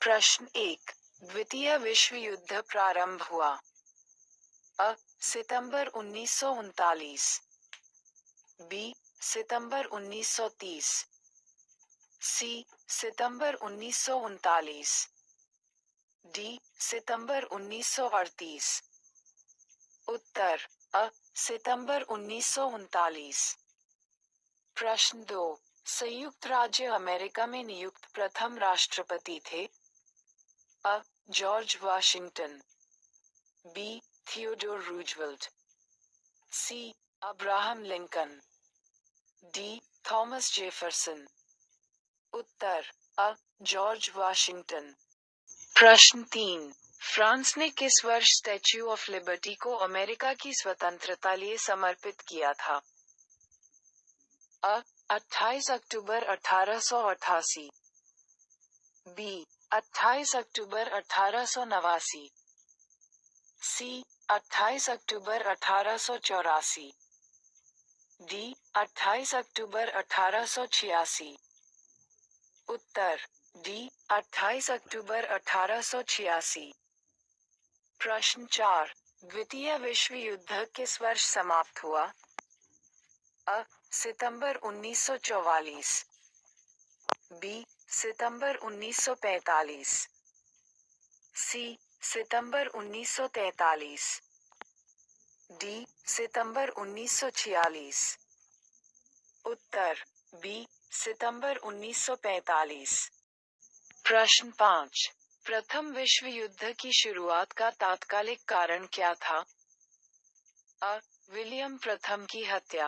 प्रश्न 1। द्वितीय विश्व युद्ध प्रारंभ हुआ। अ. सितंबर 1939। बी. सितंबर 1930। सी. सितंबर 1939। डी. सितंबर 1938। उत्तर अ. सितंबर 1939। प्रश्न 2। संयुक्त राज्य अमेरिका में नियुक्त प्रथम राष्ट्रपति थे। अ. George Washington. B. Theodore Roosevelt. C. Abraham Lincoln. D. Thomas Jefferson. उत्तर अ. George Washington. प्रश्न 3। फ्रांस ने किस वर्ष स्टैच्यू ऑफ लिबर्टी को अमेरिका की स्वतंत्रता लिए समर्पित किया था। अ. 28 अक्टूबर 1888। बी. 28 अक्टूबर 1889। सी. 28 अक्टूबर 1884। डी. 28 अक्टूबर 1886। उत्तर डी. 28 अक्टूबर 1886। प्रश्न 4। द्वितीय विश्व युद्ध किस वर्ष समाप्त हुआ। अ. सितंबर 1944। बी. सितंबर 1945। सी. सितंबर 1943। डी. सितंबर 1946। उत्तर बी. सितंबर 1945। प्रश्न 5। प्रथम विश्व युद्ध की शुरुआत का तात्कालिक कारण क्या था। अ. विलियम प्रथम की हत्या।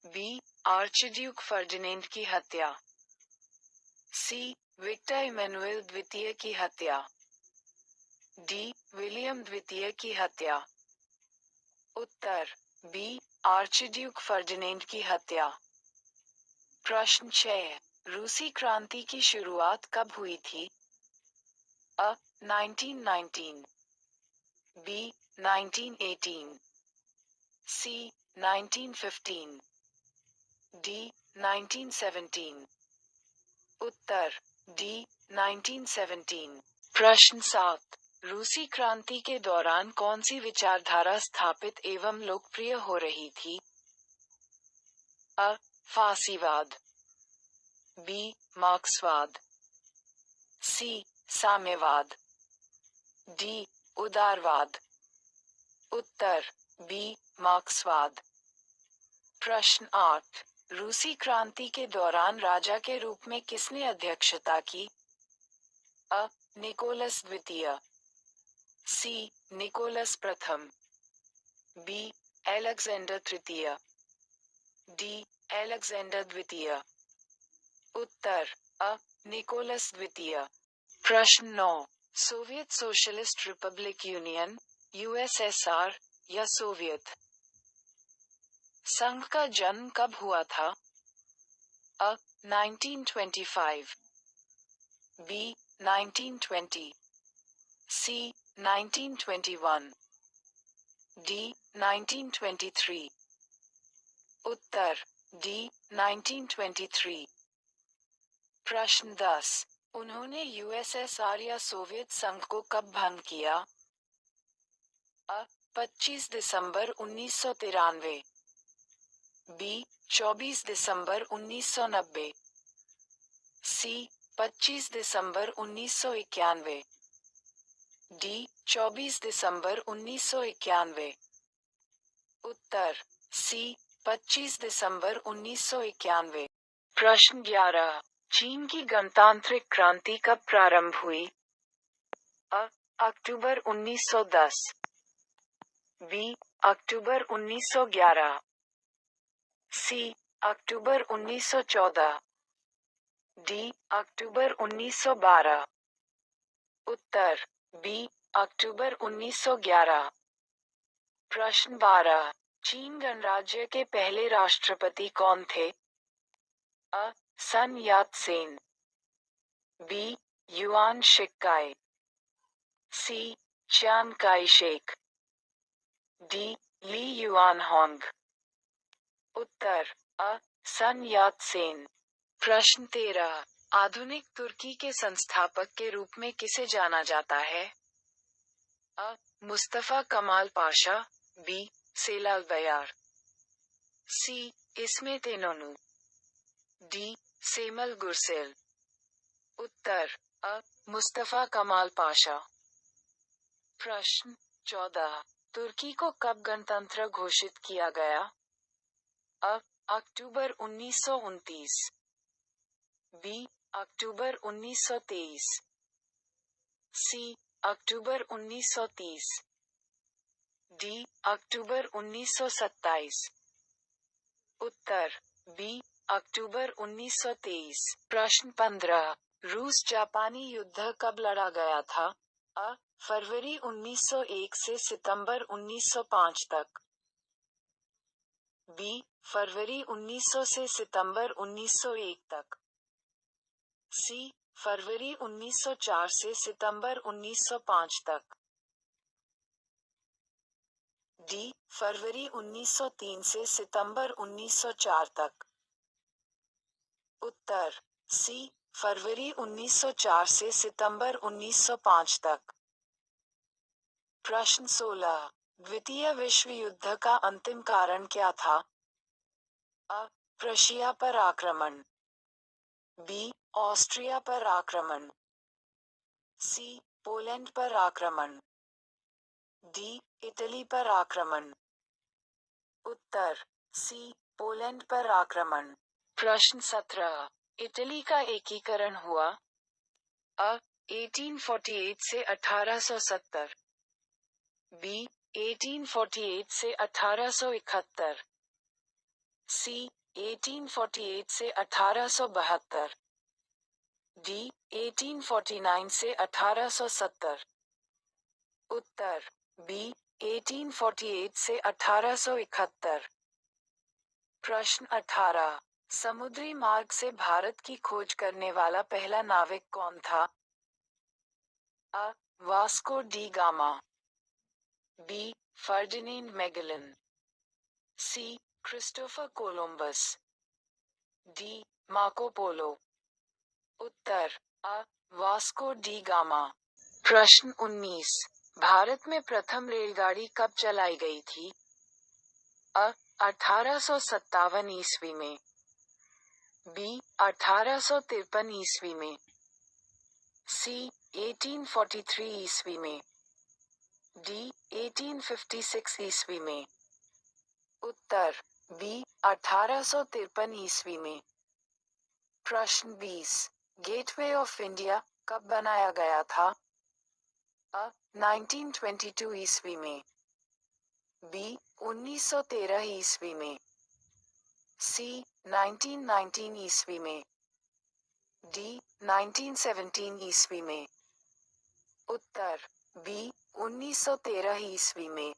बी. आर्चड्यूक फर्डिनेंड की हत्या। सी. विक्टर इमैनुएल द्वितीय की हत्या। डी. विलियम द्वितीय की हत्या। उत्तर बी. आर्चड्यूक फर्डिनेंड की हत्या। प्रश्न 6। रूसी क्रांति की शुरुआत कब हुई थी। अ. 1919। बी. 1918। सी. 1915। डी. 1917। उत्तर डी. 1917। प्रश्न 7। रूसी क्रांति के दौरान कौन सी विचारधारा स्थापित एवं लोकप्रिय हो रही थी। अ. फासीवाद। बी. मार्क्सवाद। सी. साम्यवाद। डी. उदारवाद। उत्तर बी. मार्क्सवाद। प्रश्न 8। रूसी क्रांति के दौरान राजा के रूप में किसने अध्यक्षता की। अ. निकोलस द्वितीय। सी. निकोलस प्रथम। बी. अलेक्जेंडर तृतीय। डी. अलेक्जेंडर द्वितीय। उत्तर अ. निकोलस द्वितीय। प्रश्न 9। Soviet socialist Republic union USSR या सोवियत संघ का जन्म कब हुआ था। अ. 1925। बी. 1920। सी. 1921। डी. 1923। उत्तर डी. 1923। प्रश्न 10। उन्होंने यूएसएसआर या सोवियत संघ को कब भंग किया। अ. 25 दिसंबर 1993। बी. 24 दिसंबर 1990। सी. 25 दिसंबर 1991। डी. 24 दिसंबर 1991। उत्तर सी. 25 दिसंबर 1991। प्रश्न 11। चीन की गणतांत्रिक क्रांति कब प्रारंभ हुई। अ. अक्टूबर 1910। बी. अक्टूबर 1911। सी. अक्टूबर 1914। डी. अक्टूबर 1912। उत्तर बी. अक्टूबर 1911। प्रश्न 12। चीन गणराज्य के पहले राष्ट्रपति कौन थे। अ. Sun Yat Sen. B. Yuan Shikai. C. Chiang Kai Shek. D. Li Yuanhong. उत्तर अ. Sun Yat Sen. प्रश्न 13। आधुनिक तुर्की के संस्थापक के रूप में किसे जाना जाता है? अ. मुस्तफा कमाल पाशा, बी. सेलाल बयार, सी. इस्मेत इनोनू, डी. सेमल गुरसेल। उत्तर अ. मुस्तफा कमाल पाशा। प्रश्न 14, तुर्की को कब गणतंत्र घोषित किया गया? अ. अक्टूबर 1929, बी. अक्टूबर 1923, सी. अक्टूबर 1930, डी. अक्टूबर 1927। उत्तर बी. अक्टूबर 1923। प्रश्न 15, रूस जापानी युद्ध कब लड़ा गया था? अ. फरवरी 1901 से सितंबर 1905 तक, बी. फरवरी 1900 से सितंबर 1901 तक, सी. फरवरी 1904 से सितंबर 1905 तक, डी. फरवरी 1903 से सितंबर 1904 तक। उत्तर सी. फरवरी 1904 से सितंबर 1905 तक। प्रश्न 16, द्वितीय विश्व युद्ध का अंतिम कारण क्या था? अ. प्रशिया पर आक्रमण, बी. ऑस्ट्रिया पर आक्रमण, सी. पोलैंड पर आक्रमण, डी. इटली पर आक्रमण। उत्तर सी. पोलैंड पर आक्रमण। प्रश्न 17, इटली का एकीकरण हुआ? अ. 1848 से 1870, बी. 1848 से 1871, सी. 1848 से 1872, डी. 1849 से 1870। उत्तर बी. 1848 से 1871। प्रश्न 18, समुद्री मार्ग से भारत की खोज करने वाला पहला नाविक कौन था? अ. Vasco da Gama, B. Ferdinand Magellan, C. Christopher Columbus, D. Marco Polo. उत्तर अ. Vasco da Gama. प्रश्न 19, भारत में प्रथम रेलगाड़ी कब चलाई गई थी? अ. 1857 ईस्वी में, बी. 1853 ईस्वी में, सी. 1843 ईस्वी में, डी. 1856 ईस्वी में। उत्तर बी. 1853 ईस्वी में। प्रश्न 20, गेटवे ऑफ इंडिया कब बनाया गया था? अ. 1922 ईस्वी में, बी. 1913 ईस्वी में, सी. 1919 ईस्वी में, डी. 1917 ईस्वी में। उत्तर बी. 1913 ईस्वी में।